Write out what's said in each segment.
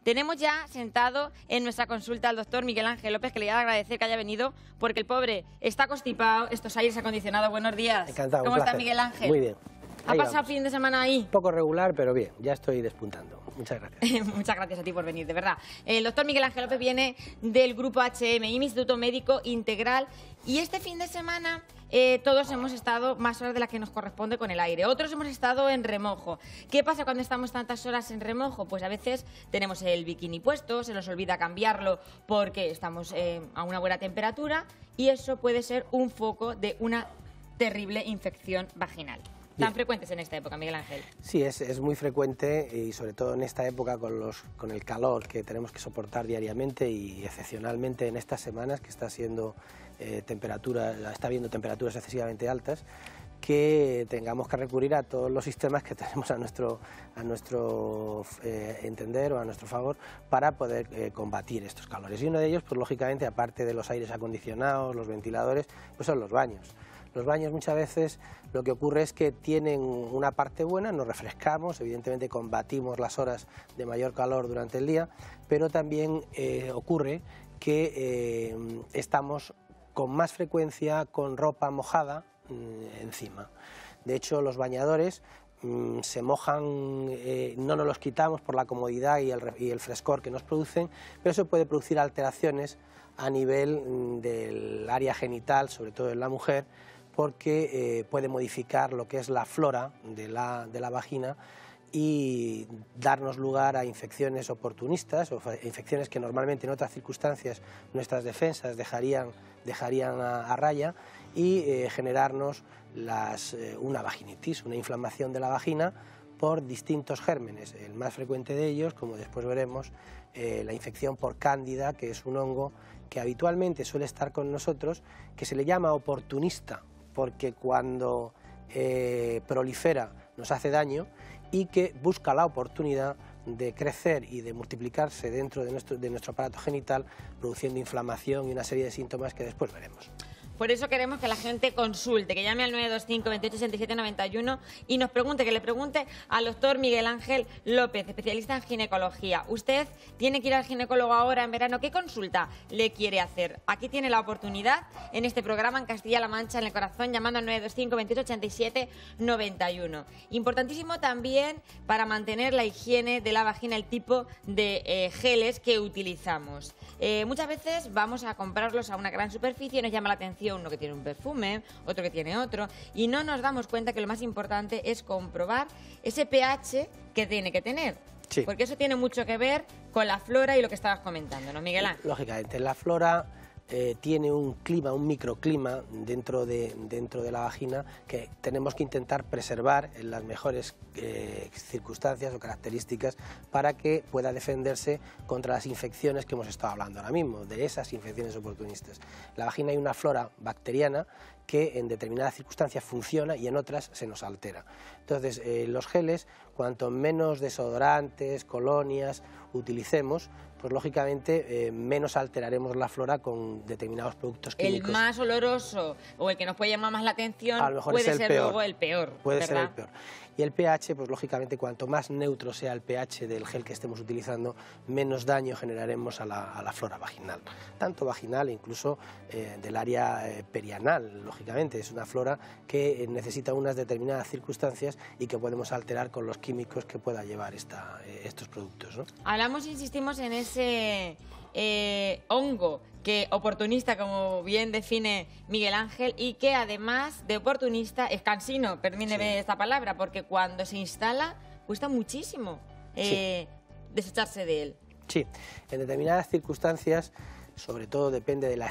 Tenemos ya sentado en nuestra consulta al doctor Miguel Ángel López, que le voy a agradecer que haya venido, porque el pobre está constipado, estos aires acondicionados. Buenos días. Encantado. ¿Cómo está Miguel Ángel? Muy bien. ¿Ha pasado fin de semana ahí? Un poco regular, pero bien, ya estoy despuntando. Muchas gracias. Muchas gracias a ti por venir, de verdad. El doctor Miguel Ángel López viene del Grupo HM, Instituto Médico Integral, y este fin de semana todos hemos estado más horas de las que nos corresponde con el aire. Otros hemos estado en remojo. ¿Qué pasa cuando estamos tantas horas en remojo? Pues a veces tenemos el bikini puesto, se nos olvida cambiarlo porque estamos a una buena temperatura y eso puede ser un foco de una terrible infección vaginal. ¿Tan frecuentes en esta época, Miguel Ángel? Sí, es muy frecuente y sobre todo en esta época con el calor que tenemos que soportar diariamente y excepcionalmente en estas semanas que está habiendo temperaturas excesivamente altas, que tengamos que recurrir a todos los sistemas que tenemos a nuestro entender o a nuestro favor para poder combatir estos calores. Y uno de ellos, pues lógicamente, aparte de los aires acondicionados, los ventiladores, pues son los baños. Los baños muchas veces lo que ocurre es que tienen una parte buena, nos refrescamos, evidentemente combatimos las horas de mayor calor durante el día, pero también ocurre que estamos con más frecuencia con ropa mojada encima. De hecho, los bañadores se mojan, no nos los quitamos por la comodidad y el frescor que nos producen, pero eso puede producir alteraciones a nivel del área genital, sobre todo en la mujer, porque puede modificar lo que es la flora de la vagina y darnos lugar a infecciones oportunistas o infecciones que normalmente en otras circunstancias nuestras defensas dejarían a raya y generarnos una vaginitis, una inflamación de la vagina por distintos gérmenes. El más frecuente de ellos, como después veremos, la infección por cándida, que es un hongo que habitualmente suele estar con nosotros, que se le llama oportunista, porque cuando prolifera nos hace daño y que busca la oportunidad de crecer y de multiplicarse dentro de nuestro aparato genital, produciendo inflamación y una serie de síntomas que después veremos. Por eso queremos que la gente consulte, que llame al 925 28 67 91 y nos pregunte, que le pregunte al doctor Miguel Ángel López, especialista en ginecología. Usted tiene que ir al ginecólogo ahora en verano. ¿Qué consulta le quiere hacer? Aquí tiene la oportunidad en este programa en Castilla-La Mancha, en el corazón, llamando al 925 28 87 91. Importantísimo también para mantener la higiene de la vagina, el tipo de geles que utilizamos. Muchas veces vamos a comprarlos a una gran superficie y nos llama la atención uno que tiene un perfume, otro que tiene otro, y no nos damos cuenta que lo más importante es comprobar ese pH que tiene que tener. Sí. Porque eso tiene mucho que ver con la flora y lo que estabas comentando, ¿no, Miguel Ángel? Lógicamente, la flora tiene un clima, un microclima dentro de la vagina que tenemos que intentar preservar en las mejores circunstancias o características para que pueda defenderse contra las infecciones que hemos estado hablando ahora mismo, de esas infecciones oportunistas. En la vagina hay una flora bacteriana que en determinadas circunstancias funciona y en otras se nos altera. Entonces, los geles, cuanto menos desodorantes, colonias utilicemos, pues lógicamente menos alteraremos la flora con determinados productos químicos. El más oloroso o el que nos puede llamar más la atención a lo mejor puede es ser luego el peor. Puede ser el peor. Y el pH, pues lógicamente cuanto más neutro sea el pH del gel que estemos utilizando, menos daño generaremos a la flora vaginal. Tanto vaginal e incluso del área perianal, lógicamente. Es una flora que necesita unas determinadas circunstancias y que podemos alterar con los químicos que pueda llevar estos productos, ¿no? Hablamos, insistimos en ese hongo que oportunista, como bien define Miguel Ángel, y que además de oportunista es cansino, permíteme esta palabra, porque cuando se instala cuesta muchísimo desecharse de él. Sí, en determinadas circunstancias, sobre todo depende del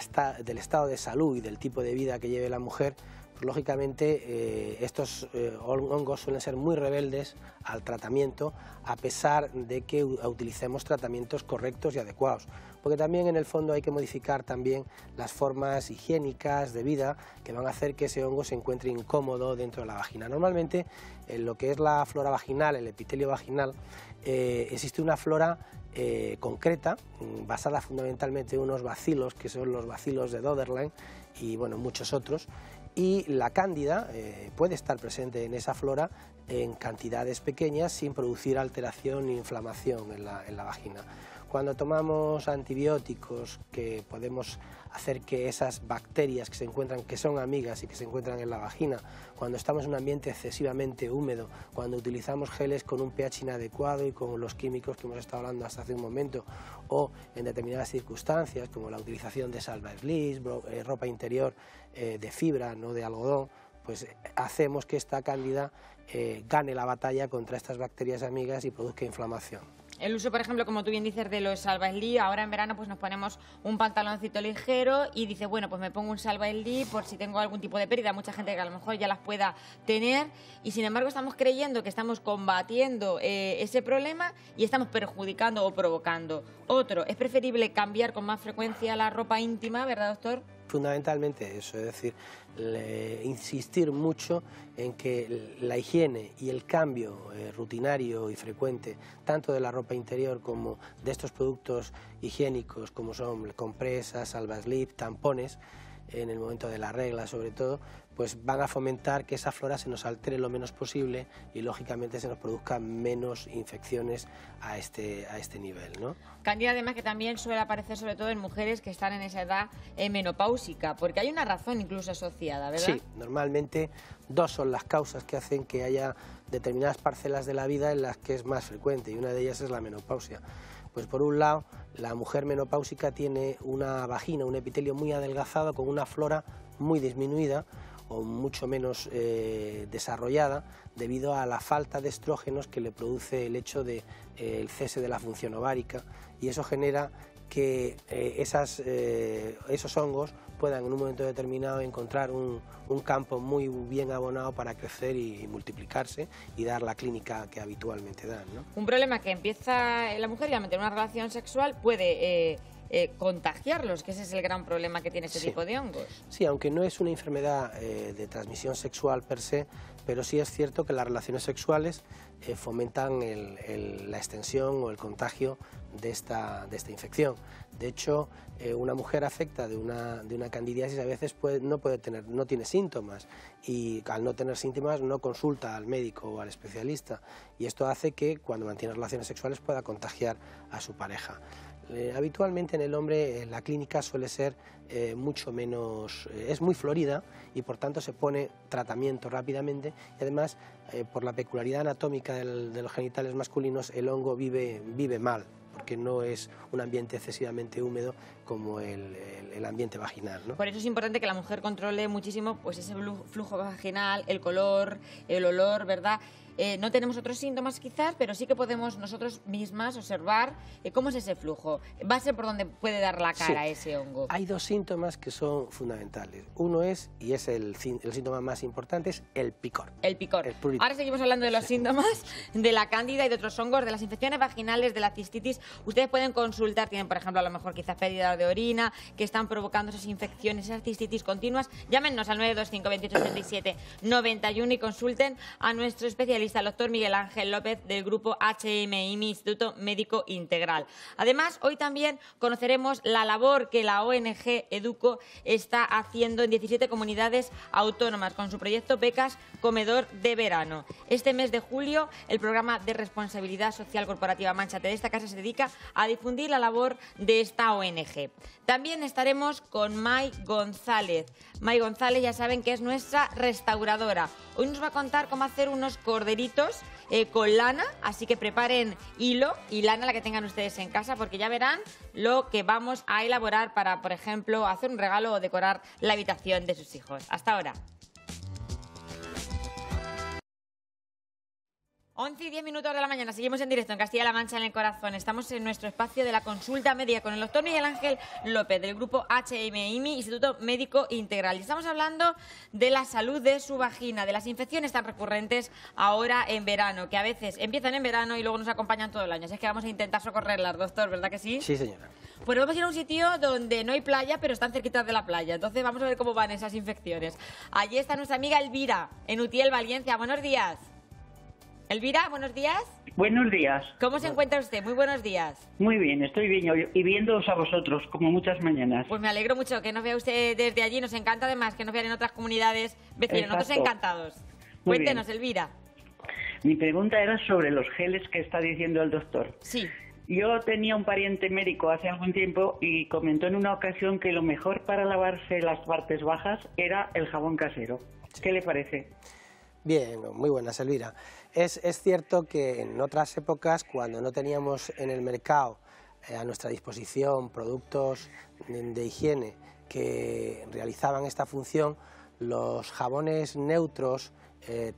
estado de salud y del tipo de vida que lleve la mujer, pues lógicamente estos hongos suelen ser muy rebeldes al tratamiento, a pesar de que utilicemos tratamientos correctos y adecuados. Porque también en el fondo hay que modificar también las formas higiénicas de vida que van a hacer que ese hongo se encuentre incómodo dentro de la vagina. Normalmente en lo que es la flora vaginal, el epitelio vaginal, existe una flora concreta, basada fundamentalmente en unos bacilos, que son los bacilos de Döderlein y bueno, muchos otros, y la cándida puede estar presente en esa flora en cantidades pequeñas sin producir alteración ni inflamación en la vagina. Cuando tomamos antibióticos que podemos hacer que esas bacterias que se encuentran, que son amigas y que se encuentran en la vagina, cuando estamos en un ambiente excesivamente húmedo, cuando utilizamos geles con un pH inadecuado y con los químicos que hemos estado hablando hasta hace un momento, o en determinadas circunstancias como la utilización de salvavidas, ropa interior de fibra, no de algodón, pues hacemos que esta cándida gane la batalla contra estas bacterias amigas y produzca inflamación. El uso, por ejemplo, como tú bien dices, de los salvavidas, ahora en verano pues nos ponemos un pantaloncito ligero y dice, bueno, pues me pongo un salvavidas por si tengo algún tipo de pérdida, mucha gente que a lo mejor ya las pueda tener, y sin embargo estamos creyendo que estamos combatiendo ese problema y estamos perjudicando o provocando otro. Es preferible cambiar con más frecuencia la ropa íntima, ¿verdad, doctor? Fundamentalmente eso, es decir, insistir mucho en que la higiene y el cambio rutinario y frecuente, tanto de la ropa interior como de estos productos higiénicos, como son compresas, salvaslip, tampones, en el momento de la regla sobre todo, pues van a fomentar que esa flora se nos altere lo menos posible y lógicamente se nos produzcan menos infecciones a este nivel, ¿no? Cándida además que también suele aparecer sobre todo en mujeres que están en esa edad menopáusica, porque hay una razón incluso asociada, ¿verdad? Sí, normalmente dos son las causas que hacen que haya determinadas parcelas de la vida en las que es más frecuente, y una de ellas es la menopausia. Pues por un lado, la mujer menopáusica tiene una vagina, un epitelio muy adelgazado con una flora muy disminuida o mucho menos desarrollada debido a la falta de estrógenos que le produce el hecho de el cese de la función ovárica, y eso genera que esos hongos puedan en un momento determinado encontrar un campo muy bien abonado para crecer y multiplicarse y dar la clínica que habitualmente dan, ¿no? Un problema que empieza la mujer y al mantener una relación sexual puede contagiarlos, que ese es el gran problema que tiene este tipo de hongos. Sí, aunque no es una enfermedad de transmisión sexual per se, pero sí es cierto que las relaciones sexuales fomentan la extensión o el contagio de esta infección. De hecho, una mujer afecta de una candidiasis a veces no tiene síntomas, y al no tener síntomas no consulta al médico o al especialista, y esto hace que cuando mantiene relaciones sexuales pueda contagiar a su pareja. Habitualmente en el hombre la clínica suele ser mucho menos, es muy florida y por tanto se pone tratamiento rápidamente, y además por la peculiaridad anatómica de los genitales masculinos el hongo vive mal, porque no es un ambiente excesivamente húmedo como el ambiente vaginal, ¿no? Por eso es importante que la mujer controle muchísimo pues ese flujo vaginal, el color, el olor, ¿verdad? No tenemos otros síntomas quizás, pero sí que podemos nosotros mismas observar cómo es ese flujo. Va a ser por donde puede dar la cara ese hongo. Hay dos síntomas que son fundamentales. Uno es, y es el síntoma más importante, es el picor. El picor. Ahora seguimos hablando de los síntomas de la cándida y de otros hongos, de las infecciones vaginales, de la cistitis. Ustedes pueden consultar, tienen por ejemplo a lo mejor quizás pérdida de orina, que están provocando esas infecciones, esas cistitis continuas. Llámenos al 925 28 87 91 y consulten a nuestro especialista, el doctor Miguel Ángel López, del grupo HMIMI, Instituto Médico Integral. Además, hoy también conoceremos la labor que la ONG Educo está haciendo en 17 comunidades autónomas con su proyecto Becas Comedor de Verano. Este mes de julio, el programa de responsabilidad social corporativa Mánchate de esta casa se dedica a difundir la labor de esta ONG. También estaremos con May González. May González, ya saben que es nuestra restauradora. Hoy nos va a contar cómo hacer unos corderitos con lana, así que preparen hilo y lana, la que tengan ustedes en casa, porque ya verán lo que vamos a elaborar para, por ejemplo, hacer un regalo o decorar la habitación de sus hijos. Hasta ahora. 11 y 10 minutos de la mañana, seguimos en directo en Castilla-La Mancha, en el corazón. Estamos en nuestro espacio de la consulta médica con el doctor Miguel Ángel López, del grupo HMIMI, Instituto Médico Integral. Y estamos hablando de la salud de su vagina, de las infecciones tan recurrentes ahora en verano, que a veces empiezan en verano y luego nos acompañan todo el año. Así es que vamos a intentar socorrerlas, doctor, ¿verdad que sí? Sí, señora. Pues vamos a ir a un sitio donde no hay playa, pero están cerquitas de la playa. Entonces vamos a ver cómo van esas infecciones. Allí está nuestra amiga Elvira, en Utiel, Valencia. Buenos días. Elvira, buenos días. Buenos días. ¿Cómo se encuentra usted? Muy buenos días. Muy bien, estoy bien y viéndoos a vosotros, como muchas mañanas. Pues me alegro mucho que nos vea usted desde allí. Nos encanta además que nos vean en otras comunidades vecinas. Nosotros encantados. Muy Cuéntenos, bien. Elvira. Mi pregunta era sobre los geles que está diciendo el doctor. Sí. Yo tenía un pariente médico hace algún tiempo y comentó en una ocasión que lo mejor para lavarse las partes bajas era el jabón casero. ¿Qué le parece? Bien, muy buenas, Elvira. Es cierto que en otras épocas, cuando no teníamos en el mercado a nuestra disposición productos de higiene que realizaban esta función, los jabones neutros,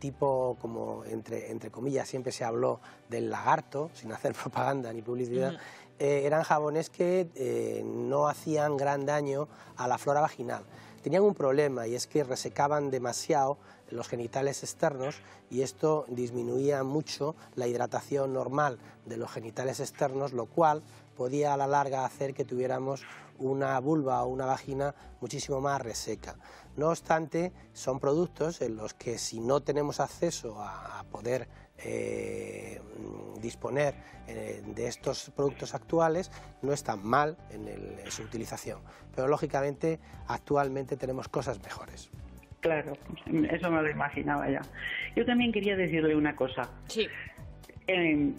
tipo como entre comillas siempre se habló del lagarto, sin hacer propaganda ni publicidad, eran jabones que no hacían gran daño a la flora vaginal. Tenían un problema y es que resecaban demasiado los genitales externos y esto disminuía mucho la hidratación normal de los genitales externos, lo cual podía a la larga hacer que tuviéramos una vulva o una vagina muchísimo más reseca. No obstante, son productos en los que si no tenemos acceso a poder disponer de estos productos actuales, no están mal en su utilización, pero lógicamente actualmente tenemos cosas mejores. Claro, eso me lo imaginaba ya. Yo también quería decirle una cosa. Sí.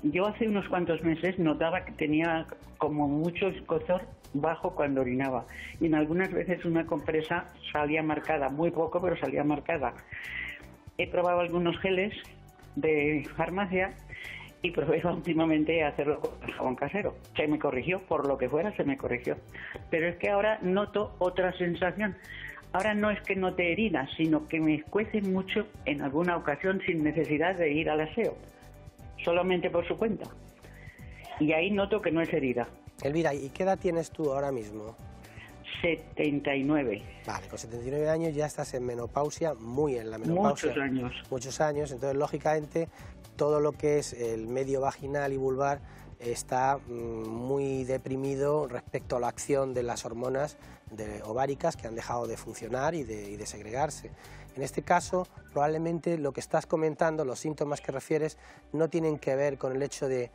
Yo hace unos cuantos meses notaba que tenía como mucho escozor bajo cuando orinaba y en algunas veces una compresa salía marcada, muy poco, pero salía marcada. He probado algunos geles de farmacia y probé últimamente hacerlo con el jabón casero. Se me corrigió, por lo que fuera se me corrigió. Pero es que ahora noto otra sensación. Ahora no es que note heridas, sino que me escuece mucho en alguna ocasión sin necesidad de ir al aseo, solamente por su cuenta. Y ahí noto que no es herida. Elvira, ¿y qué edad tienes tú ahora mismo? 79. Vale, con 79 años ya estás en menopausia, muy en la menopausia. Muchos años. Muchos años, entonces lógicamente todo lo que es el medio vaginal y vulvar está muy deprimido respecto a la acción de las hormonas ováricas que han dejado de funcionar y de segregarse. En este caso, probablemente lo que estás comentando, los síntomas que refieres, no tienen que ver con el hecho de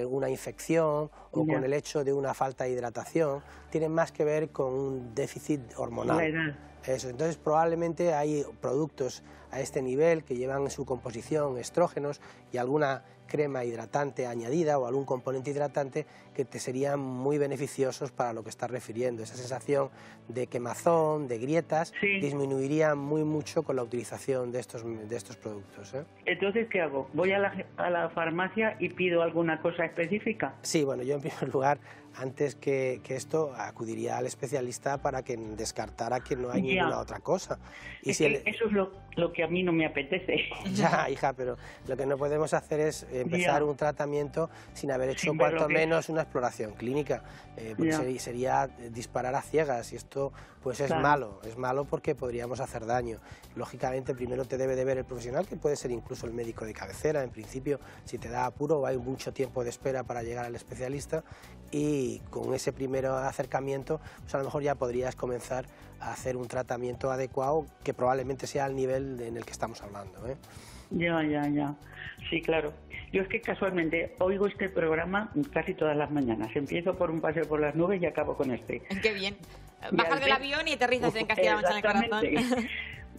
una infección o con el hecho de una falta de hidratación, tienen más que ver con un déficit hormonal. Eso, entonces probablemente hay productos a este nivel que llevan en su composición estrógenos y alguna crema hidratante añadida o algún componente hidratante que te serían muy beneficiosos para lo que estás refiriendo. Esa sensación de quemazón, de grietas, disminuiría muy mucho con la utilización de estos productos. Entonces, ¿qué hago? ¿Voy a la farmacia y pido alguna cosa específica? Sí, bueno, yo en primer lugar, antes que esto, acudiría al especialista para que descartara que no hay ninguna otra cosa. Y eso es lo que a mí no me apetece. Ya, hija, pero lo que no podemos hacer es empezar un tratamiento sin haber hecho cuanto menos una exploración clínica, porque sería disparar a ciegas y esto pues es malo porque podríamos hacer daño. Lógicamente primero te debe de ver el profesional, que puede ser incluso el médico de cabecera. En principio, si te da apuro, hay mucho tiempo de espera para llegar al especialista y con ese primer acercamiento pues a lo mejor ya podrías comenzar a hacer un tratamiento adecuado que probablemente sea al nivel en el que estamos hablando. Ya. Sí, claro. Yo es que casualmente oigo este programa casi todas las mañanas. Empiezo por un paseo por las nubes y acabo con este. Qué bien. Bajas del avión y aterrizas en Castilla-La Mancha en el corazón.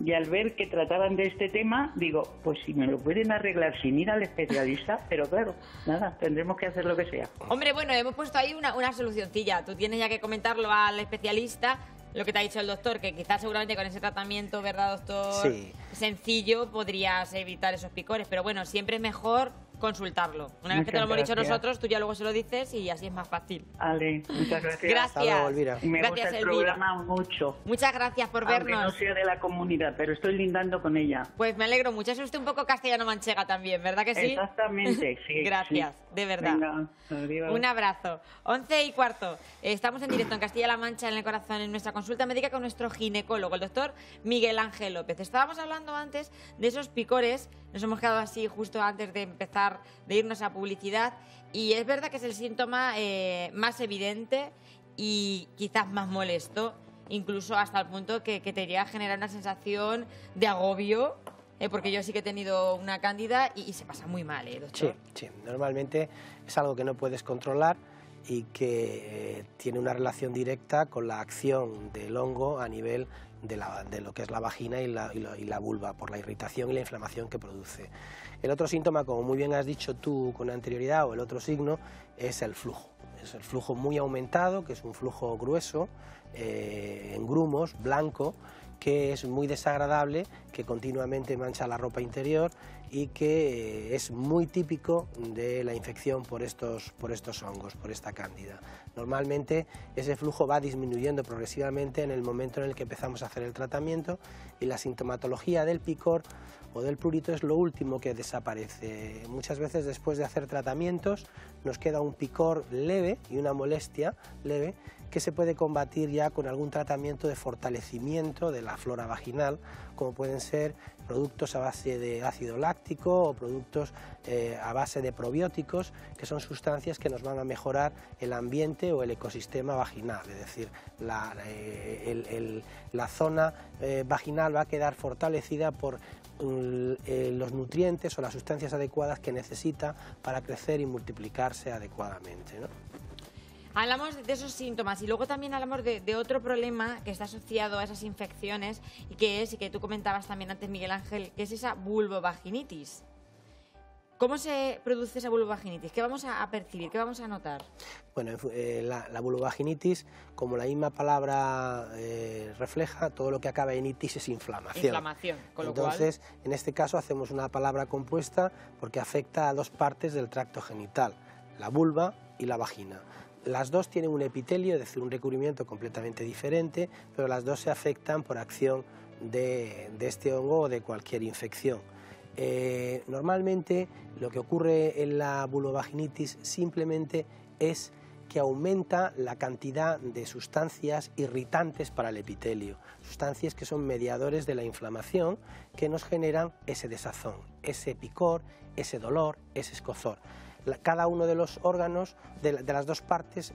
Y al ver que trataban de este tema, digo, pues si me lo pueden arreglar sin ir al especialista, pero claro, nada, tendremos que hacer lo que sea. Hombre, bueno, hemos puesto ahí una solucioncilla. Tú tienes ya que comentarlo al especialista, lo que te ha dicho el doctor, que quizás seguramente con ese tratamiento, ¿verdad, doctor? Sí. Sencillo, podrías evitar esos picores, pero bueno, siempre es mejor consultarlo. Una vez que te lo hemos dicho nosotros, tú ya luego se lo dices y así es más fácil. Ale, muchas gracias. Gracias. Hasta luego, Elvira. Me Gracias, gusta el Elvira. programa mucho. Muchas gracias por Aunque vernos. no sea de la comunidad, pero estoy lindando con ella. Pues me alegro mucho. Es usted un poco castellano-manchega también, ¿verdad que sí? Exactamente, sí. Gracias, de verdad. Venga, adiós. Un abrazo. 11:15. Estamos en directo en Castilla-La Mancha, en el corazón, en nuestra consulta médica con nuestro ginecólogo, el doctor Miguel Ángel López. Estábamos hablando antes de esos picores. Nos hemos quedado así justo antes de empezar, de irnos a publicidad. Y es verdad que es el síntoma más evidente y quizás más molesto, incluso hasta el punto que te iría a generar una sensación de agobio porque yo sí que he tenido una cándida y se pasa muy mal, doctor. Sí, normalmente es algo que no puedes controlar y que tiene una relación directa con la acción del hongo a nivel de lo que es la vagina y la vulva, por la irritación y la inflamación que produce. El otro síntoma, como muy bien has dicho tú con anterioridad, o el otro signo, es el flujo. Es el flujo muy aumentado, que es un flujo grueso, en grumos, blanco, que es muy desagradable, que continuamente mancha la ropa interior y que es muy típico de la infección por estos hongos, por esta cándida. Normalmente ese flujo va disminuyendo progresivamente en el momento en el que empezamos a hacer el tratamiento y la sintomatología del picor o del prurito es lo último que desaparece. Muchas veces después de hacer tratamientos nos queda un picor leve y una molestia leve que se puede combatir ya con algún tratamiento de fortalecimiento de la flora vaginal, como pueden ser productos a base de ácido láctico o productos a base de probióticos, que son sustancias que nos van a mejorar el ambiente o el ecosistema vaginal, es decir, la zona vaginal va a quedar fortalecida por los nutrientes o las sustancias adecuadas que necesita para crecer y multiplicarse adecuadamente, ¿no? Hablamos de esos síntomas y luego también hablamos de otro problema que está asociado a esas infecciones y que tú comentabas también antes, Miguel Ángel, que es esa vulvovaginitis. ¿Cómo se produce esa vulvovaginitis? ¿Qué vamos a percibir? ¿Qué vamos a notar? Bueno, la vulvovaginitis, como la misma palabra refleja, todo lo que acaba en itis es inflamación. Inflamación, con lo Entonces, en este caso hacemos una palabra compuesta porque afecta a dos partes del tracto genital, la vulva y la vagina. Las dos tienen un epitelio, es decir, un recubrimiento completamente diferente, pero las dos se afectan por acción de este hongo o de cualquier infección. Normalmente lo que ocurre en la vulvovaginitis simplemente es que aumenta la cantidad de sustancias irritantes para el epitelio, sustancias que son mediadores de la inflamación que nos generan ese desazón, ese picor, ese dolor, ese escozor. Cada uno de los órganos de las dos partes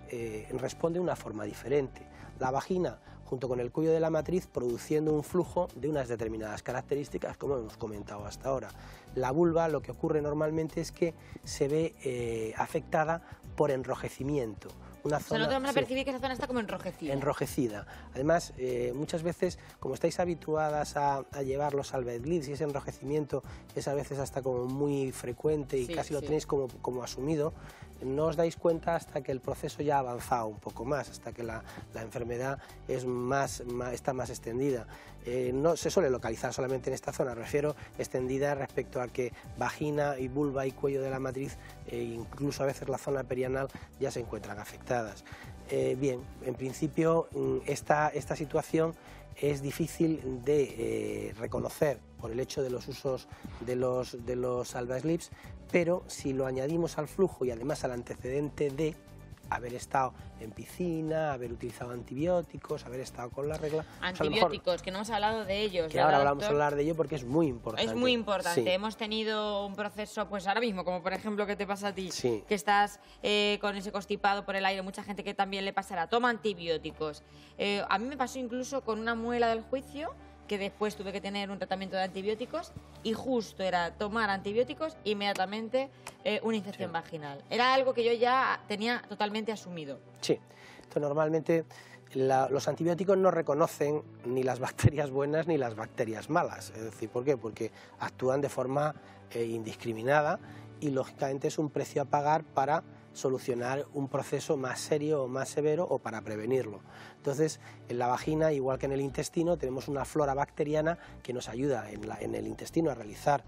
responde de una forma diferente. La vagina, junto con el cuello de la matriz, produciendo un flujo de unas determinadas características, como hemos comentado hasta ahora. La vulva, lo que ocurre normalmente es que se ve afectada por enrojecimiento. Una zona, nosotros vamos a percibir que esa zona está como enrojecida. Enrojecida. Además, muchas veces, como estáis habituadas a llevar los Salvage Lips y ese enrojecimiento es a veces hasta como muy frecuente y casi lo tenéis como asumido, no os dais cuenta hasta que el proceso ya ha avanzado un poco más, hasta que la enfermedad está más extendida. No se suele localizar solamente en esta zona, refiero extendida respecto a que vagina y vulva y cuello de la matriz, incluso a veces la zona perianal, ya se encuentran afectadas. Bien, en principio esta situación es difícil de reconocer por el hecho de los usos de los Salvage Lips, pero si lo añadimos al flujo y además al antecedente de haber estado en piscina, haber utilizado antibióticos, haber estado con la regla... Antibióticos, pues que no hemos hablado de ellos. Que ahora vamos a hablar de ello porque es muy importante. Es muy importante. Sí. Hemos tenido un proceso, pues ahora mismo, como por ejemplo que te pasa a ti, sí, que estás con ese constipado por el aire, mucha gente que también le pasará, toma antibióticos. A mí me pasó incluso con una muela del juicio, que después tuve que tener un tratamiento de antibióticos y justo era tomar antibióticos inmediatamente una infección vaginal. Era algo que yo ya tenía totalmente asumido. Sí, entonces normalmente los antibióticos no reconocen ni las bacterias buenas ni las bacterias malas. Es decir, ¿por qué? Porque actúan de forma indiscriminada y lógicamente es un precio a pagar para solucionar un proceso más serio o más severo o para prevenirlo. Entonces, en la vagina, igual que en el intestino, tenemos una flora bacteriana que nos ayuda en el intestino a realizar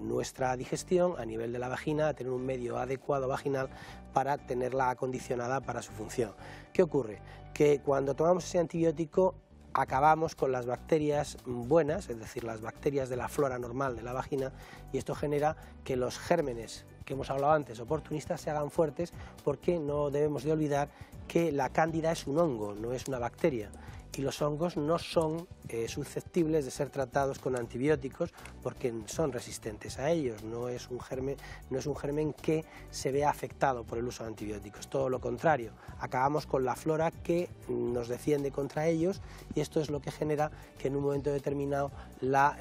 nuestra digestión a nivel de la vagina, a tener un medio adecuado vaginal para tenerla acondicionada para su función. ¿Qué ocurre? Que cuando tomamos ese antibiótico acabamos con las bacterias buenas, es decir, las bacterias de la flora normal de la vagina, y esto genera que los gérmenes que hemos hablado antes, oportunistas, se hagan fuertes, porque no debemos de olvidar que la cándida es un hongo, no es una bacteria, y los hongos no son susceptibles de ser tratados con antibióticos porque son resistentes a ellos, no es un germen que se vea afectado por el uso de antibióticos, todo lo contrario, acabamos con la flora que nos defiende contra ellos y esto es lo que genera que en un momento determinado la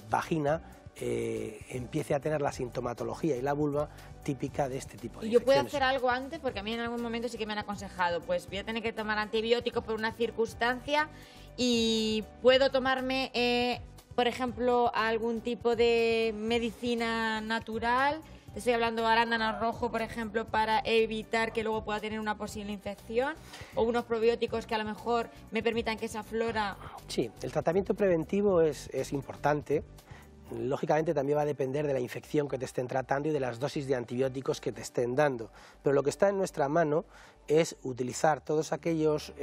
vagina empiece a tener la sintomatología y la vulva típica de este tipo de ¿Y yo puedo infecciones. hacer algo antes? Porque a mí en algún momento sí que me han aconsejado, pues voy a tener que tomar antibióticos por una circunstancia y puedo tomarme, por ejemplo, algún tipo de medicina natural. Estoy hablando de arándano rojo, por ejemplo, para evitar que luego pueda tener una posible infección, o unos probióticos que a lo mejor me permitan que esa flora... Sí, el tratamiento preventivo es importante. Lógicamente también va a depender de la infección que te estén tratando y de las dosis de antibióticos que te estén dando. Pero lo que está en nuestra mano es utilizar todos aquellas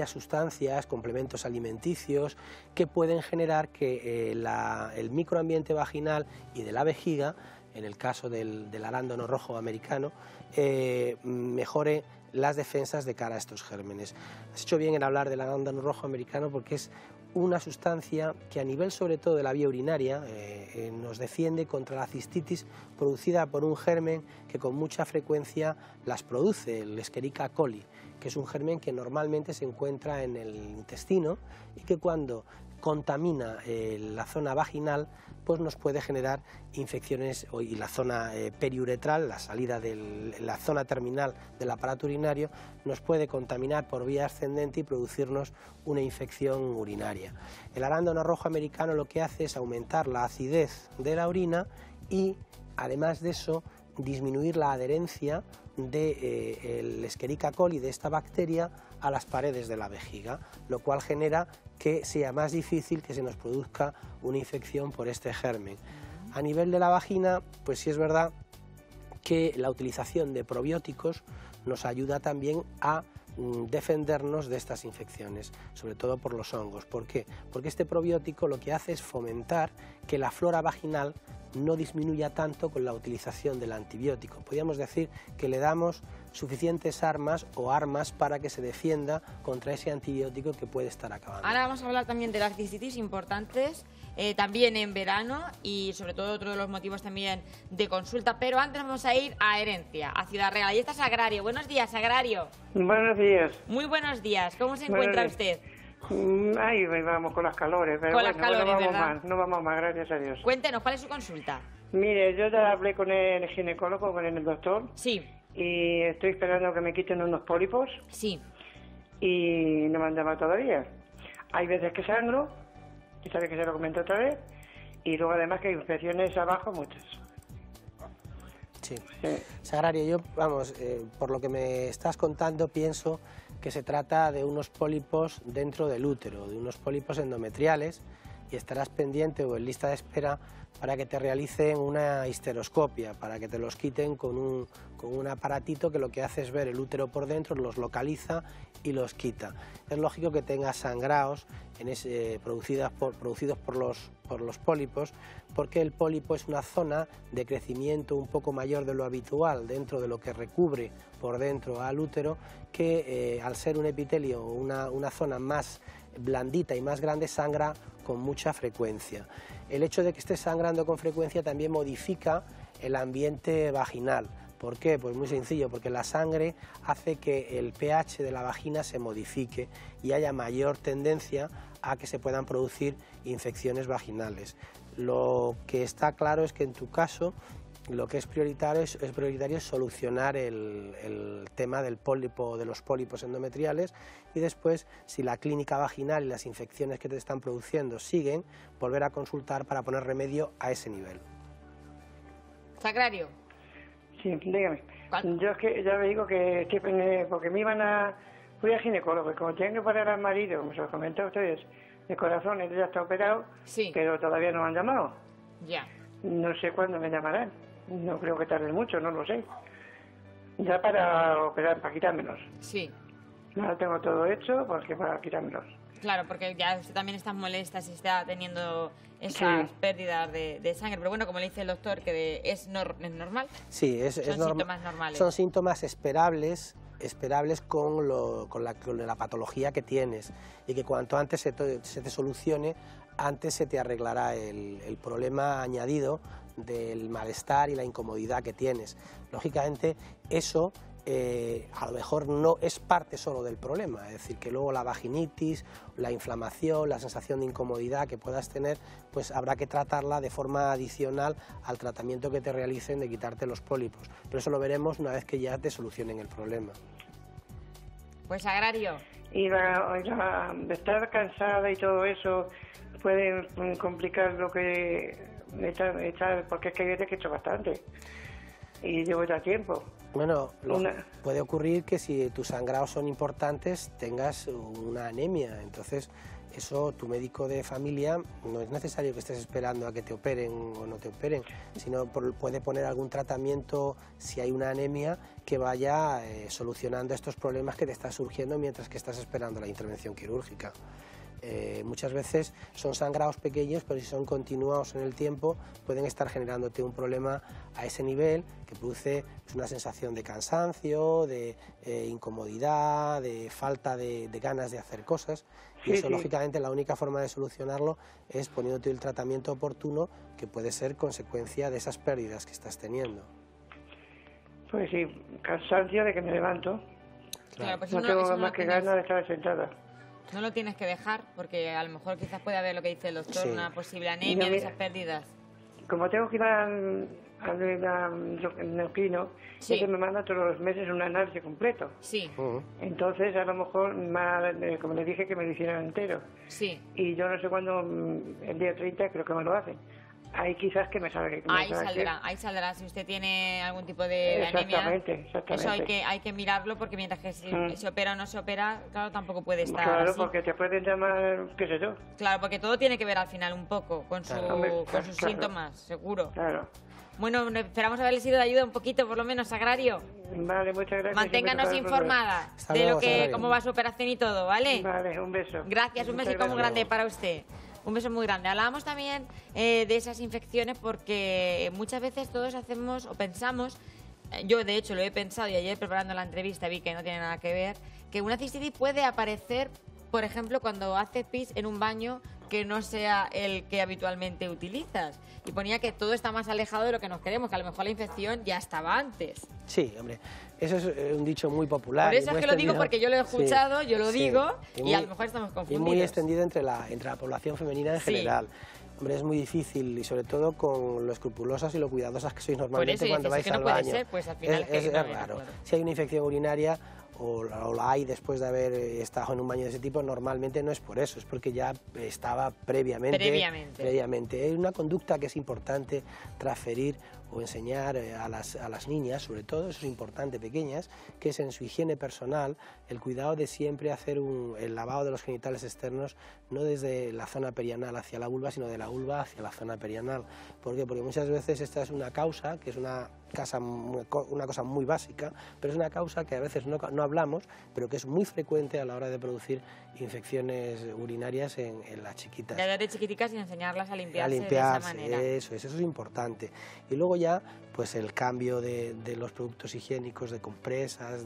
sustancias, complementos alimenticios que pueden generar que el microambiente vaginal y de la vejiga, en el caso del arándano rojo americano, mejore las defensas de cara a estos gérmenes. Has hecho bien en hablar del arándano rojo americano porque es una sustancia que a nivel sobre todo de la vía urinaria nos defiende contra la cistitis producida por un germen que con mucha frecuencia las produce, el Escherichia coli, que es un germen que normalmente se encuentra en el intestino y que cuando contamina la zona vaginal pues nos puede generar infecciones y la zona periuretral, la salida de la zona terminal del aparato urinario, nos puede contaminar por vía ascendente y producirnos una infección urinaria. El arándano rojo americano lo que hace es aumentar la acidez de la orina y además de eso disminuir la adherencia del Escherichia coli, de esta bacteria, a las paredes de la vejiga, lo cual genera que sea más difícil que se nos produzca una infección por este germen. A nivel de la vagina, pues sí es verdad que la utilización de probióticos nos ayuda también a defendernos de estas infecciones, sobre todo por los hongos. ¿Por qué? Porque este probiótico lo que hace es fomentar que la flora vaginal no disminuya tanto con la utilización del antibiótico. Podríamos decir que le damos suficientes armas para que se defienda contra ese antibiótico que puede estar acabando. Ahora vamos a hablar también de las cistitis importantes, también en verano y sobre todo otro de los motivos también de consulta, pero antes vamos a ir a Herencia, a Ciudad Real. Ahí está Sagrario. Buenos días, Sagrario. Buenos días. Muy buenos días. ¿Cómo se encuentra usted? Ahí vamos con las calores, pero con bueno, las calores, no vamos más, gracias a Dios. Cuéntenos, ¿cuál es su consulta? Mire, yo ya hablé con el ginecólogo, con el doctor. Sí. Y estoy esperando que me quiten unos pólipos. Sí. Y no me han llamado todavía. Hay veces que sangro, y sabe que se lo comento otra vez, y luego además que hay infecciones abajo muchas. Sí. Sagrario, yo, vamos, por lo que me estás contando, pienso que se trata de unos pólipos dentro del útero, de unos pólipos endometriales, y estarás pendiente o en lista de espera para que te realicen una histeroscopia, para que te los quiten con un aparatito que lo que hace es ver el útero por dentro, los localiza y los quita. Es lógico que tengas sangrados producidos por los pólipos, porque el pólipo es una zona de crecimiento un poco mayor de lo habitual dentro de lo que recubre por dentro al útero, que al ser un epitelio o una zona más blandita y más grande sangra con mucha frecuencia. El hecho de que esté sangrando con frecuencia también modifica el ambiente vaginal. ¿Por qué? Pues muy sencillo, porque la sangre hace que el pH de la vagina se modifique y haya mayor tendencia a que se puedan producir infecciones vaginales. Lo que está claro es que en tu caso lo que es prioritario es solucionar el tema del pólipo, de los pólipos endometriales, y después, si la clínica vaginal y las infecciones que te están produciendo siguen, volver a consultar para poner remedio a ese nivel. Sagrario. Sí, dígame. Yo es que ya me digo que porque me fui al ginecólogo y como tienen que parar al marido, como se lo comenté a ustedes, de corazón, él ya está operado, sí, pero todavía no me han llamado. Ya. No sé cuándo me llamarán. No creo que tarde mucho, no lo sé. Ya para operar, para quitármelos. Sí. Ahora tengo todo hecho porque para quitármelos. Claro, porque ya usted también está molesta si está teniendo esas pérdidas de sangre. Pero bueno, como le dice el doctor, que es normal. Sí, son síntomas normales. Son síntomas esperables esperables con la patología que tienes, y que cuanto antes se te solucione, antes se te arreglará el problema añadido del malestar y la incomodidad que tienes. Lógicamente, eso a lo mejor no es parte solo del problema, es decir, que luego la vaginitis, la inflamación, la sensación de incomodidad que puedas tener, pues habrá que tratarla de forma adicional al tratamiento que te realicen de quitarte los pólipos. Pero eso lo veremos una vez que ya te solucionen el problema. Pues Agrario. Y de estar cansada y todo eso puede complicar lo que echar, porque es que hay veces que he hecho bastante y llevo ya tiempo. Bueno, puede ocurrir que si tus sangrados son importantes tengas una anemia, entonces eso tu médico de familia no es necesario que estés esperando a que te operen o no te operen, sino puede poner algún tratamiento si hay una anemia que vaya solucionando estos problemas que te están surgiendo mientras que estás esperando la intervención quirúrgica. Muchas veces son sangrados pequeños, pero si son continuados en el tiempo pueden estar generándote un problema a ese nivel que produce una sensación de cansancio, de incomodidad, de falta de ganas de hacer cosas, y eso lógicamente la única forma de solucionarlo es poniéndote el tratamiento oportuno, que puede ser consecuencia de esas pérdidas que estás teniendo. Pues sí, cansancio de que me levanto. Claro, pues no tengo más que ganas de estar sentada. No lo tienes que dejar, porque a lo mejor quizás puede haber lo que dice el doctor, una posible anemia de esas pérdidas. Como tengo que ir al neuquino, ese me manda todos los meses un análisis completo. Sí. Entonces, a lo mejor, como le dije, que me lo hicieran entero. Sí. Y yo no sé cuándo, el día 30 creo que me lo hacen. Ahí quizás que me salga. Ahí saldrá si usted tiene algún tipo de anemia. Exactamente. Eso hay que mirarlo, porque mientras que se opera o no se opera, claro, tampoco puede estar Claro, así. porque te pueden llamar, qué sé yo. Claro, porque todo tiene que ver al final un poco con sus síntomas, seguro. Claro. Bueno, esperamos haberle sido de ayuda un poquito, por lo menos, Agrario. Vale, muchas gracias. Manténganos informada de cómo va su operación y todo, ¿vale? Vale, un beso. Gracias, un besito muy grande para usted. Un beso muy grande. Hablábamos también de esas infecciones porque muchas veces todos hacemos o pensamos, yo de hecho lo he pensado y ayer preparando la entrevista vi que no tiene nada que ver, que una cistitis puede aparecer, por ejemplo, cuando haces pis en un baño que no sea el que habitualmente utilizas. Y ponía que todo está más alejado de lo que nos queremos, que a lo mejor la infección ya estaba antes. Sí, hombre, eso es un dicho muy popular. Por eso es que lo digo, porque yo lo he escuchado, yo lo digo, y a lo mejor estamos confundidos. Y muy extendido entre la población femenina en general. Hombre, es muy difícil, y sobre todo con lo escrupulosas y lo cuidadosas que sois normalmente cuando vais al baño. Ser, pues al final es raro. Claro. Si hay una infección urinaria o la hay después de haber estado en un baño de ese tipo, normalmente no es por eso, es porque ya estaba previamente. Hay una conducta que es importante transferir o enseñar a las niñas, sobre todo, eso es importante, pequeñas, que es en su higiene personal el cuidado de siempre hacer el lavado de los genitales externos, no desde la zona perianal hacia la vulva, sino de la vulva hacia la zona perianal. ¿Por qué? Porque muchas veces esta es una causa, que es una cosa muy básica, pero es una causa que a veces no hablamos, pero que es muy frecuente a la hora de producir infecciones urinarias en las chiquitas. De edad de chiquiticas y enseñarlas a limpiarse de esa manera. Eso es importante. Y luego ya, pues el cambio de los productos higiénicos, de compresas,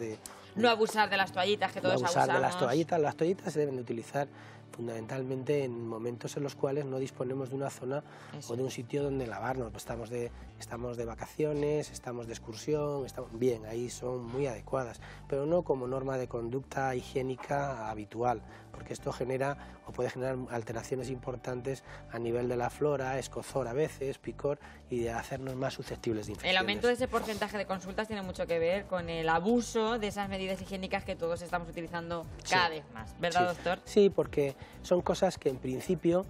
no abusar de las toallitas, que todos abusamos. No abusar de las toallitas. Las toallitas se deben de utilizar fundamentalmente en momentos en los cuales no disponemos de una zona o de un sitio donde lavarnos. Estamos de vacaciones, estamos de excursión, bien, ahí son muy adecuadas, pero no como norma de conducta higiénica habitual, porque esto genera o puede generar alteraciones importantes a nivel de la flora, escozor a veces, picor, y de hacernos más susceptibles de infecciones. El aumento de ese porcentaje de consultas tiene mucho que ver con el abuso de esas medidas higiénicas que todos estamos utilizando cada vez más, ¿verdad, doctor? Sí, porque son cosas que en principio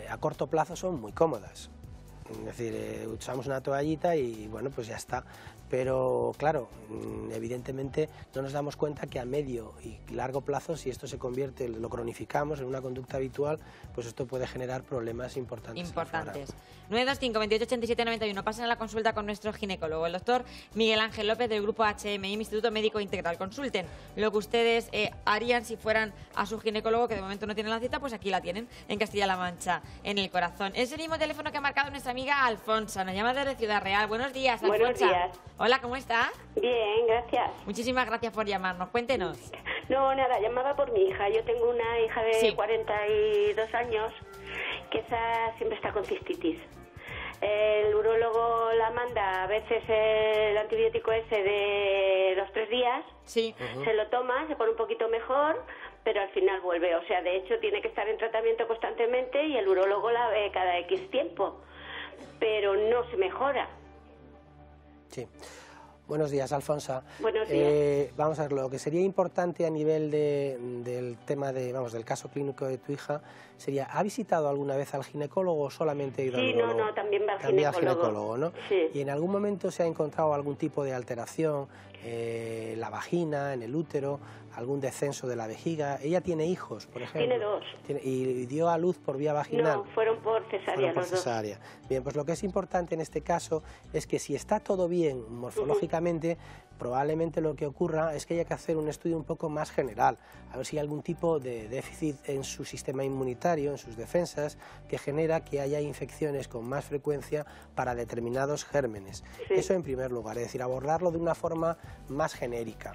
a corto plazo son muy cómodas. Es decir, usamos una toallita y bueno, pues ya está. Pero claro, evidentemente no nos damos cuenta que a medio y largo plazo, si esto se convierte, lo cronificamos en una conducta habitual, pues esto puede generar problemas importantes. 925 28 87 91. Pasen a la consulta con nuestro ginecólogo, el doctor Miguel Ángel López, del grupo HMI, Instituto Médico Integral. Consulten lo que ustedes harían si fueran a su ginecólogo, que de momento no tienen la cita, pues aquí la tienen, en Castilla-La Mancha, en el corazón. Es el mismo teléfono que ha marcado nuestra amiga Alfonso. Nos llama desde Ciudad Real. Buenos días, Alfonso. Buenos días. Hola, ¿cómo está? Bien, gracias. Muchísimas gracias por llamarnos. Cuéntenos. No, nada, llamaba por mi hija. Yo tengo una hija de 42 años que esa siempre está con cistitis. El urólogo la manda a veces el antibiótico ese de 2-3 días. Sí. Se lo toma, se pone un poquito mejor, pero al final vuelve. O sea, de hecho tiene que estar en tratamiento constantemente y el urólogo la ve cada X tiempo. Pero no se mejora. Sí. Buenos días, Alfonsa. Buenos días. Vamos a ver, lo que sería importante a nivel del tema del caso clínico de tu hija sería, ¿ha visitado alguna vez al ginecólogo o solamente ha ido al urólogo? No, también va al también ginecólogo. Al ginecólogo, ¿no? Sí. ¿Y en algún momento se ha encontrado algún tipo de alteración en la vagina, en el útero, algún descenso de la vejiga? ¿Ella tiene hijos, por ejemplo? Tiene 2. ¿Y dio a luz por vía vaginal? No, fueron por cesárea los dos. Bien, pues lo que es importante en este caso es que si está todo bien morfológicamente, probablemente lo que ocurra es que haya que hacer un estudio un poco más general, a ver si hay algún tipo de déficit en su sistema inmunitario, en sus defensas, que genera que haya infecciones con más frecuencia para determinados gérmenes. Sí. Eso en primer lugar, es decir, abordarlo de una forma más genérica.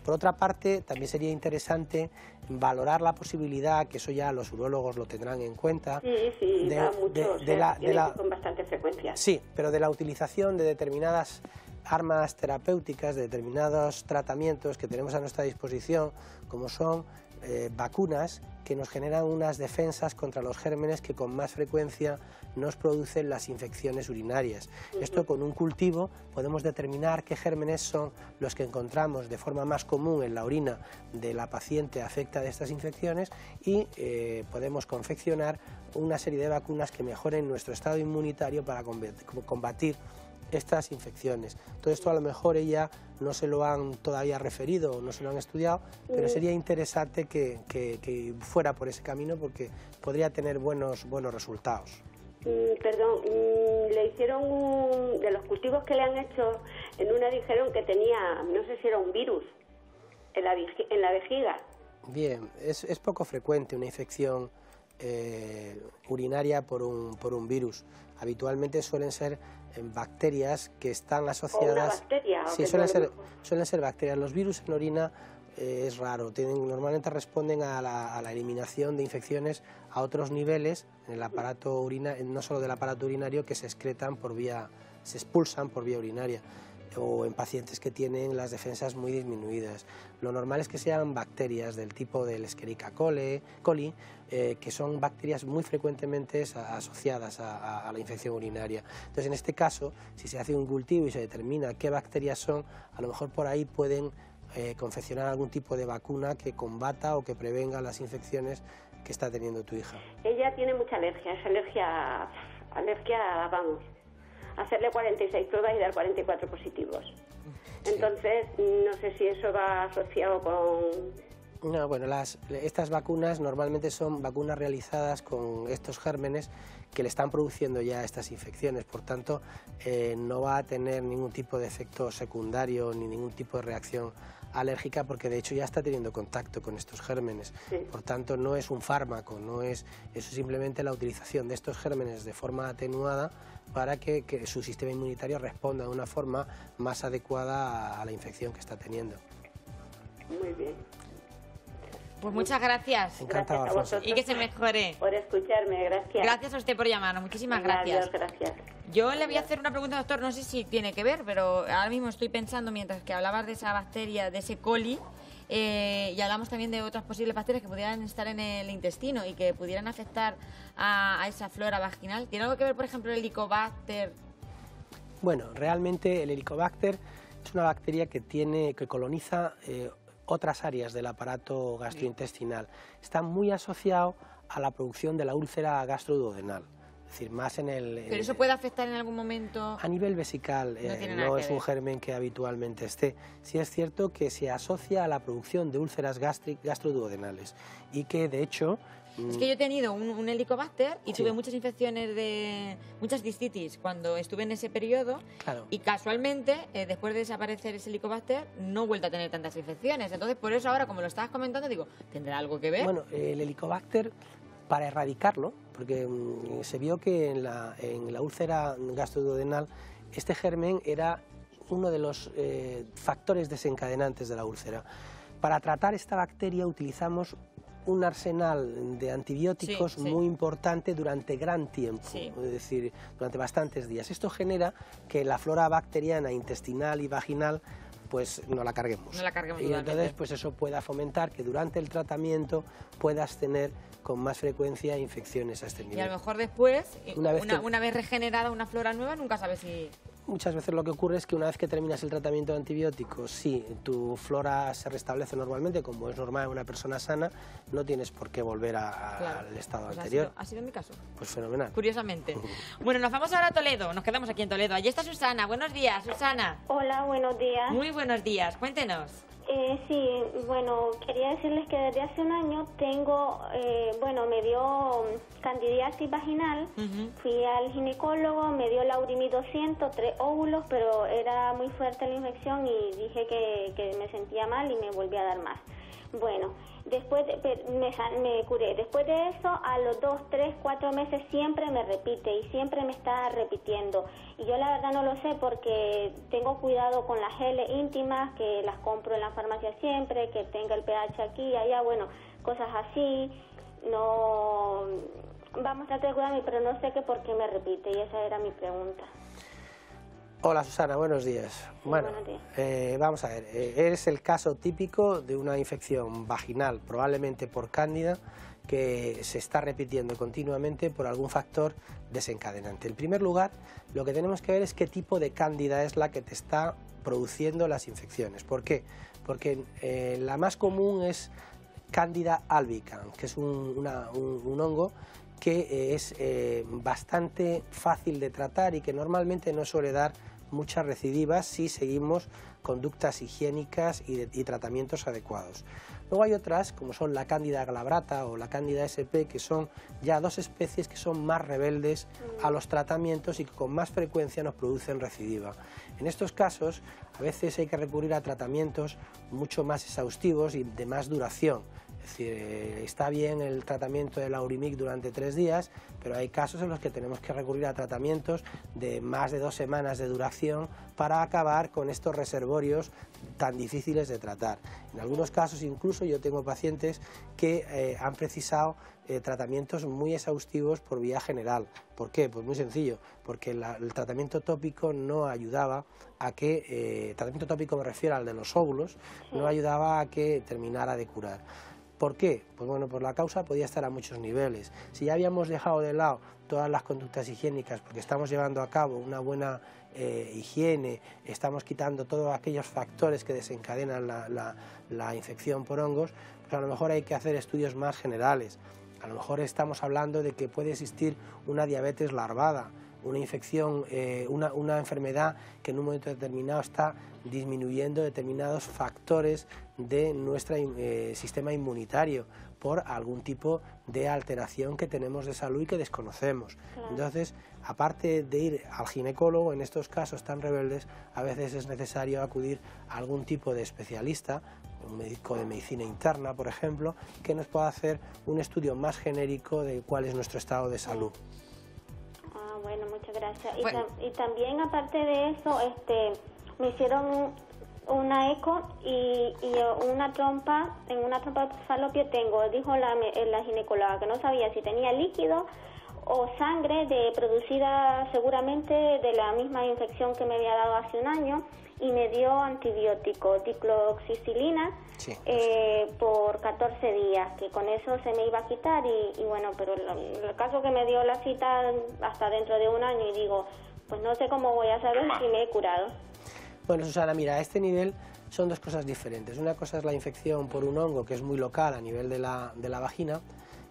Por otra parte, también sería interesante valorar la posibilidad, que eso ya los urólogos lo tendrán en cuenta, con bastante frecuencia. Sí, pero de la utilización de determinadas armas terapéuticas, de determinados tratamientos que tenemos a nuestra disposición, como son vacunas que nos generan unas defensas contra los gérmenes que con más frecuencia nos producen las infecciones urinarias. Esto con un cultivo podemos determinar qué gérmenes son los que encontramos de forma más común en la orina de la paciente afecta de estas infecciones y podemos confeccionar una serie de vacunas que mejoren nuestro estado inmunitario para combatir estas infecciones. Todo esto a lo mejor ella no se lo han todavía referido, no se lo han estudiado, pero sería interesante que fuera por ese camino porque podría tener buenos resultados. Perdón, le hicieron de los cultivos que le han hecho, en una dijeron que tenía, no sé si era un virus, en la vejiga. Bien, es poco frecuente una infección urinaria por un virus. Habitualmente suelen ser bacterias que están asociadas... ¿O una bacteria? Sí, suelen ser bacterias. Los virus en orina es raro, normalmente responden a la eliminación de infecciones a otros niveles en el aparato urinario, no solo del aparato urinario, que se excretan se expulsan por vía urinaria, o en pacientes que tienen las defensas muy disminuidas. Lo normal es que sean bacterias del tipo del Escherichia coli, que son bacterias muy frecuentemente asociadas a la infección urinaria. Entonces, en este caso, si se hace un cultivo y se determina qué bacterias son, a lo mejor por ahí pueden confeccionar algún tipo de vacuna que combata o que prevenga las infecciones que está teniendo tu hija. Ella tiene mucha alergia, es alergia, vamos, hacerle 46 pruebas y dar 44 positivos. Sí. Entonces, no sé si eso va asociado con... No, bueno, estas vacunas normalmente son vacunas realizadas con estos gérmenes que le están produciendo ya estas infecciones, por tanto no va a tener ningún tipo de efecto secundario ni ningún tipo de reacción alérgica porque de hecho ya está teniendo contacto con estos gérmenes. Sí. Por tanto no es un fármaco, eso es simplemente la utilización de estos gérmenes de forma atenuada para que su sistema inmunitario responda de una forma más adecuada a la infección que está teniendo. Muy bien. Pues muchas gracias. Encantado, gracias a vosotros y que se mejore. Por escucharme, gracias. Gracias a usted por llamarnos, muchísimas gracias. Adiós, gracias. Yo le voy a hacer una pregunta, doctor, no sé si tiene que ver, pero ahora mismo estoy pensando, mientras que hablabas de esa bacteria, de ese coli, y hablamos también de otras posibles bacterias que pudieran estar en el intestino y que pudieran afectar a esa flora vaginal. ¿Tiene algo que ver, por ejemplo, el Helicobacter? Bueno, realmente el Helicobacter es una bacteria que coloniza otras áreas del aparato gastrointestinal. Está muy asociado a la producción de la úlcera gastroduodenal. Es decir, más en el... ¿Pero eso puede afectar en algún momento? A nivel vesical, no es un germen que habitualmente esté. Sí es cierto que se asocia a la producción de úlceras gastroduodenales y que, de hecho... Es que yo he tenido un Helicobacter y tuve muchas infecciones muchas cistitis cuando estuve en ese periodo. Claro. Y casualmente, después de desaparecer ese Helicobacter, no he vuelto a tener tantas infecciones. Entonces, por eso ahora, como lo estabas comentando, digo, ¿tendrá algo que ver? Bueno, el Helicobacter, para erradicarlo, porque se vio que en la úlcera gastroduodenal este germen era uno de los factores desencadenantes de la úlcera. Para tratar esta bacteria utilizamos un arsenal de antibióticos muy importante durante gran tiempo, es decir, durante bastantes días. Esto genera que la flora bacteriana intestinal y vaginal pues no la carguemos. Y entonces pues eso pueda fomentar que durante el tratamiento puedas tener con más frecuencia infecciones a este nivel. Y a lo mejor después, una vez regenerada una flora nueva, nunca sabes si... Muchas veces lo que ocurre es que una vez que terminas el tratamiento de antibióticos, sí, tu flora se restablece normalmente, como es normal en una persona sana, no tienes por qué volver al estado anterior. ¿Ha sido mi caso? Pues fenomenal. Curiosamente. Bueno, nos vamos ahora a Toledo, nos quedamos aquí en Toledo. Allí está Susana. Buenos días, Susana. Hola, buenos días. Muy buenos días, cuéntenos. Sí, bueno, quería decirles que desde hace un año tengo, me dio candidiasis vaginal, fui al ginecólogo, me dio Laurimid 200, 3 óvulos, pero era muy fuerte la infección y dije que me sentía mal y me volví a dar más. Bueno, después me curé. Después de eso, a los 2, 3, 4 meses siempre me repite y siempre me está repitiendo. Y yo la verdad no lo sé porque tengo cuidado con las geles íntimas, que las compro en la farmacia siempre, que tenga el pH aquí y allá, bueno, cosas así. No, vamos a tratar de cuidarme, pero no sé qué por qué me repite y esa era mi pregunta. Hola Susana, buenos días. Bueno, vamos a ver, eres el caso típico de una infección vaginal, probablemente por cándida, que se está repitiendo continuamente por algún factor desencadenante. En primer lugar, lo que tenemos que ver es qué tipo de cándida es la que te está produciendo las infecciones. ¿Por qué? Porque la más común es Cándida albicans, que es un hongo que es bastante fácil de tratar y que normalmente no suele dar muchas recidivas si seguimos conductas higiénicas y tratamientos adecuados. Luego hay otras, como son la Cándida glabrata o la Cándida sp, que son ya dos especies que son más rebeldes a los tratamientos y que con más frecuencia nos producen recidiva. En estos casos, a veces hay que recurrir a tratamientos mucho más exhaustivos y de más duración. Es decir, está bien el tratamiento de Laurimid durante 3 días, pero hay casos en los que tenemos que recurrir a tratamientos de más de 2 semanas de duración para acabar con estos reservorios tan difíciles de tratar. En algunos casos incluso yo tengo pacientes que han precisado tratamientos muy exhaustivos por vía general. ¿Por qué? Pues muy sencillo, porque el tratamiento tópico no ayudaba a que, tratamiento tópico me refiero al de los óvulos, no ayudaba a que terminara de curar. ¿Por qué? Pues bueno, pues la causa podía estar a muchos niveles. Si ya habíamos dejado de lado todas las conductas higiénicas porque estamos llevando a cabo una buena higiene, estamos quitando todos aquellos factores que desencadenan la infección por hongos, pues a lo mejor hay que hacer estudios más generales. A lo mejor estamos hablando de que puede existir una diabetes larvada, una infección, una enfermedad que en un momento determinado está disminuyendo determinados factores de nuestro sistema inmunitario por algún tipo de alteración que tenemos de salud y que desconocemos. Entonces, aparte de ir al ginecólogo, en estos casos tan rebeldes, a veces es necesario acudir a algún tipo de especialista, un médico de medicina interna, por ejemplo, que nos pueda hacer un estudio más genérico de cuál es nuestro estado de salud. Bueno, muchas gracias. Y también, aparte de eso, me hicieron una eco y una trompa, en una trompa de falopio dijo la ginecóloga que no sabía si tenía líquido o sangre producida seguramente de la misma infección que me había dado hace un año y me dio antibiótico, dicloxicilina, por 14 días, que con eso se me iba a quitar y bueno, pero el caso que me dio la cita hasta dentro de un año y digo, pues no sé cómo voy a saber si me he curado. Bueno, Susana, mira, a este nivel son dos cosas diferentes. Una cosa es la infección por un hongo que es muy local a nivel de la vagina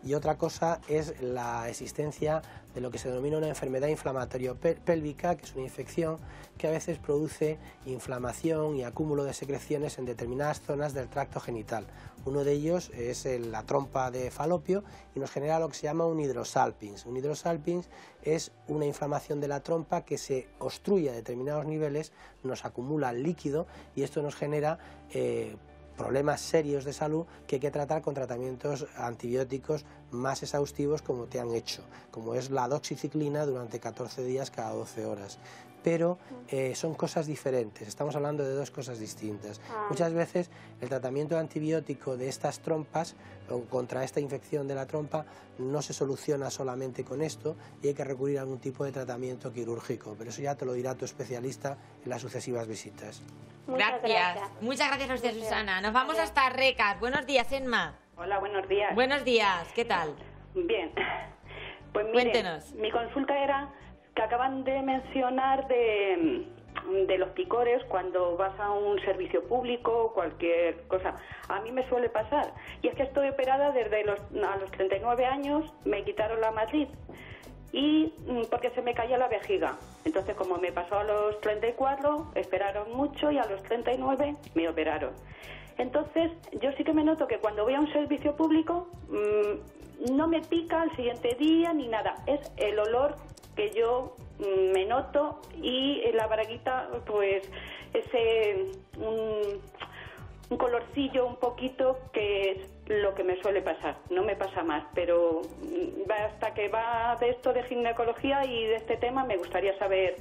y otra cosa es la existencia de lo que se denomina una enfermedad inflamatorio-pélvica, que es una infección que a veces produce inflamación y acúmulo de secreciones en determinadas zonas del tracto genital. Uno de ellos es la trompa de falopio y nos genera lo que se llama un hidrosalpinx. Un hidrosalpinx es una inflamación de la trompa que se obstruye a determinados niveles, nos acumula líquido y esto nos genera problemas serios de salud que hay que tratar con tratamientos antibióticos más exhaustivos como te han hecho, como es la doxiciclina durante 14 días cada 12 horas. pero son cosas diferentes, estamos hablando de dos cosas distintas. Muchas veces el tratamiento antibiótico de estas trompas, o contra esta infección de la trompa, no se soluciona solamente con esto y hay que recurrir a algún tipo de tratamiento quirúrgico, pero eso ya te lo dirá tu especialista en las sucesivas visitas. Gracias. Muchas gracias a usted, Susana. Nos vamos hasta Recas. Buenos días, Enma. Hola, buenos días. Buenos días, ¿qué tal? Bien. Pues mire, cuéntenos. Mi consulta era que acaban de mencionar de los picores cuando vas a un servicio público, cualquier cosa. A mí me suele pasar. Y es que estoy operada desde a los 39 años, me quitaron la matriz. Y porque se me caía la vejiga. Entonces, como me pasó a los 34, esperaron mucho y a los 39 me operaron. Entonces, yo sí que me noto que cuando voy a un servicio público no me pica al siguiente día ni nada. Es el olor que yo me noto y en la braguita, pues, ese un colorcillo un poquito que es lo que me suele pasar. No me pasa más, pero hasta que va de esto de ginecología y de este tema me gustaría saber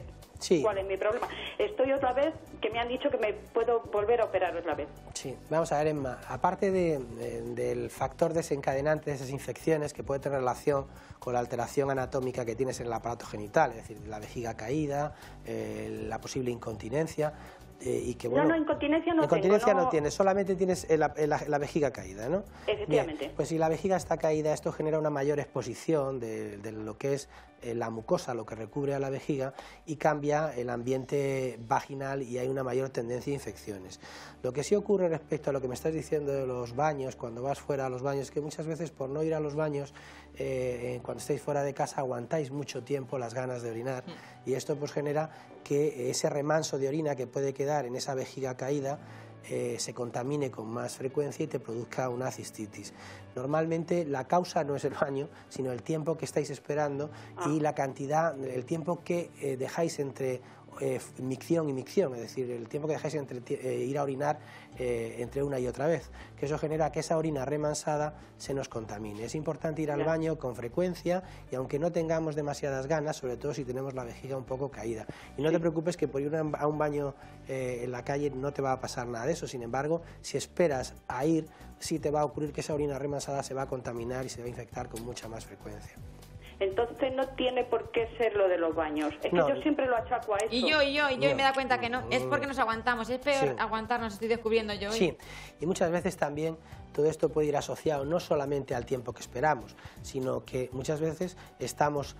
cuál es mi problema. Estoy otra vez, que me han dicho que me puedo volver a operar otra vez. Sí, vamos a ver, Emma, aparte del factor desencadenante de esas infecciones que puede tener relación con la alteración anatómica que tienes en el aparato genital, es decir, la vejiga caída, la posible incontinencia, y que, bueno, no, incontinencia no incontinencia tengo, no tienes, solamente tienes la vejiga caída, ¿no? Efectivamente. Bien, pues si la vejiga está caída, esto genera una mayor exposición de lo que es la mucosa, lo que recubre a la vejiga, y cambia el ambiente vaginal y hay una mayor tendencia a infecciones. Lo que sí ocurre respecto a lo que me estás diciendo de los baños, cuando vas fuera a los baños, es que muchas veces por no ir a los baños, cuando estáis fuera de casa, aguantáis mucho tiempo las ganas de orinar, y esto pues genera que ese remanso de orina que puede quedar en esa vejiga caída se contamine con más frecuencia y te produzca una cistitis. Normalmente la causa no es el baño, sino el tiempo que estáis esperando y la cantidad, el tiempo que dejáis entre micción y micción, es decir, el tiempo que dejáis entre ir a orinar entre una y otra vez, que eso genera que esa orina remansada se nos contamine. Es importante ir al baño con frecuencia y aunque no tengamos demasiadas ganas, sobre todo si tenemos la vejiga un poco caída. Y no te preocupes que por ir a un baño en la calle no te va a pasar nada de eso, sin embargo, si esperas a ir, sí te va a ocurrir que esa orina remansada se va a contaminar y se va a infectar con mucha más frecuencia. Entonces no tiene por qué ser lo de los baños. Es que yo siempre lo achaco a eso. Y me da cuenta que no. Es porque nos aguantamos. Es peor aguantarnos, estoy descubriendo yo hoy. Sí, y muchas veces también todo esto puede ir asociado no solamente al tiempo que esperamos, sino que muchas veces estamos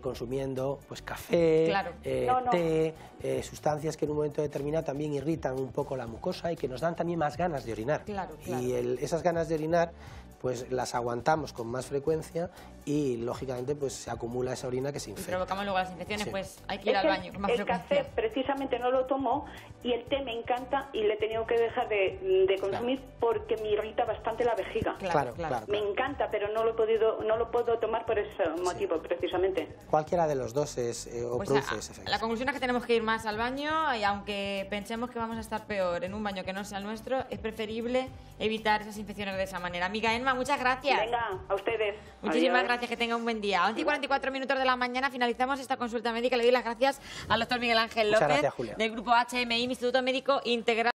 consumiendo pues café, té, sustancias que en un momento determinado también irritan un poco la mucosa y que nos dan también más ganas de orinar. Y esas ganas de orinar pues las aguantamos con más frecuencia y lógicamente pues se acumula esa orina que se infecta. Y provocamos luego las infecciones, pues hay que ir al baño con más frecuencia. El café precisamente no lo tomo y el té me encanta y le he tenido que dejar de consumir porque me irrita bastante la vejiga. Claro. Me encanta, pero no lo puedo tomar por ese motivo precisamente. Cualquiera de los dos produce ese efecto. La conclusión es que tenemos que ir más al baño y aunque pensemos que vamos a estar peor en un baño que no sea el nuestro, es preferible evitar esas infecciones de esa manera. Amiga Enma, muchas gracias. Venga, a ustedes. Muchísimas gracias, que tenga un buen día. 11 y 44 minutos de la mañana finalizamos esta consulta médica. Le doy las gracias al doctor Miguel Ángel López, gracias, Julia, del Grupo HMI, Instituto Médico Integral.